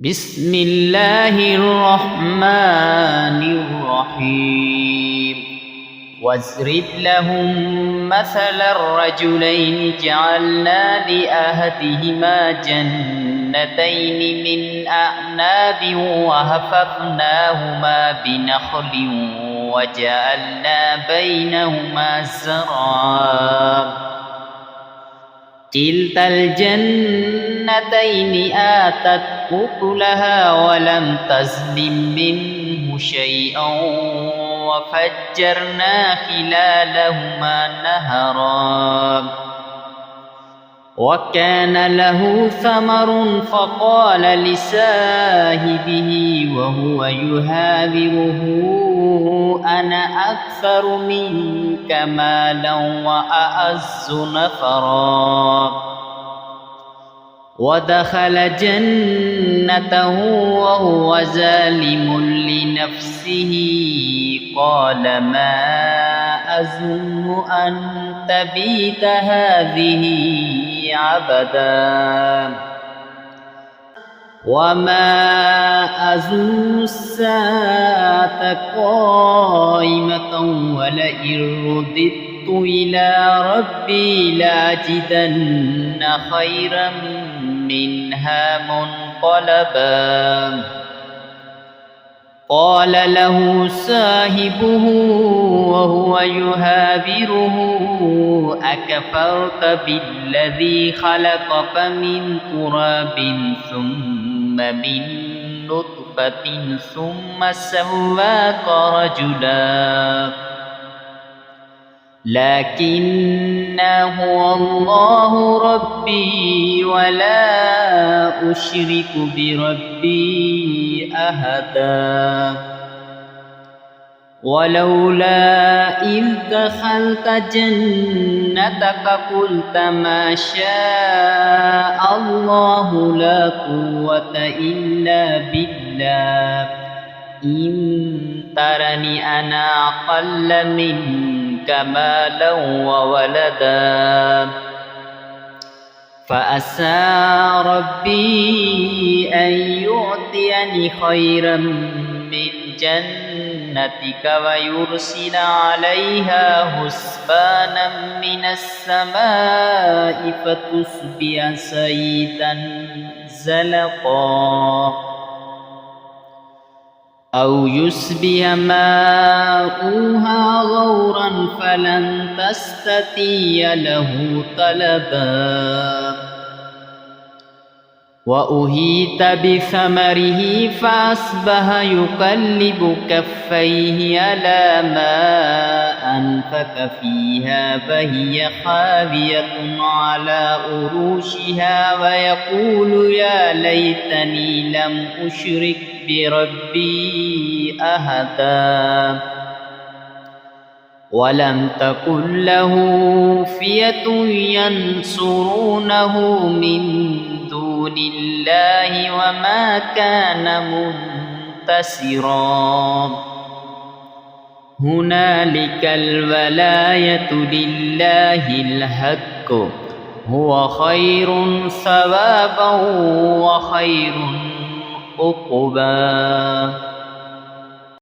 بسم الله الرحمن الرحيم واضرب لهم مثل الرجلين جعلنا لأحدهما جنتين من أعناب وحفظناهما بنخل وجعلنا بينهما زرعا كلتا الجنتين آتت أكلها ولم تظلم منه شيئا وفجرنا خلالهما نهرا وكان له ثمر فقال لصاحبه وهو يحاوره أنا أكثر منك مالا وأعز نفرا ودخل جنته وهو ظالم لنفسه قال ما أظن أن تبيد هذه عبدا وما أظن الساعة قائمة ولئن رددت إلى ربي لأجدن خيرا منها منقلبا قال له صاحبه وهو يحاوره أكفرت بالذي خلقك من تراب ثم من نطفة ثم سواك رجلا لكن هو الله ربي ولا أشرك بربي أحدا ولولا إذ دخلت جنتك قلت ما شاء الله لا قوة إلا بالله إن ترني أنا أقل منك مالا وولدا فأسى ربي أن يؤتيني خيرا من جنتك ويرسل عليها حسبانا من السماء فتصبح صعيدا زلقا أو يصبح ماؤها غورا فلن تستطيع له طلبا وأحيط بثمره فأصبح يقلب كفيه على ما أنفق فيها فهي خاوية على عروشها ويقول يا ليتني لم أشرك بربي أحدا ولم تكن له فئة ينصرونه من دون الله وما كان منتصرا هنالك الولاية لله الحق هو خير ثوابا وخير عقبا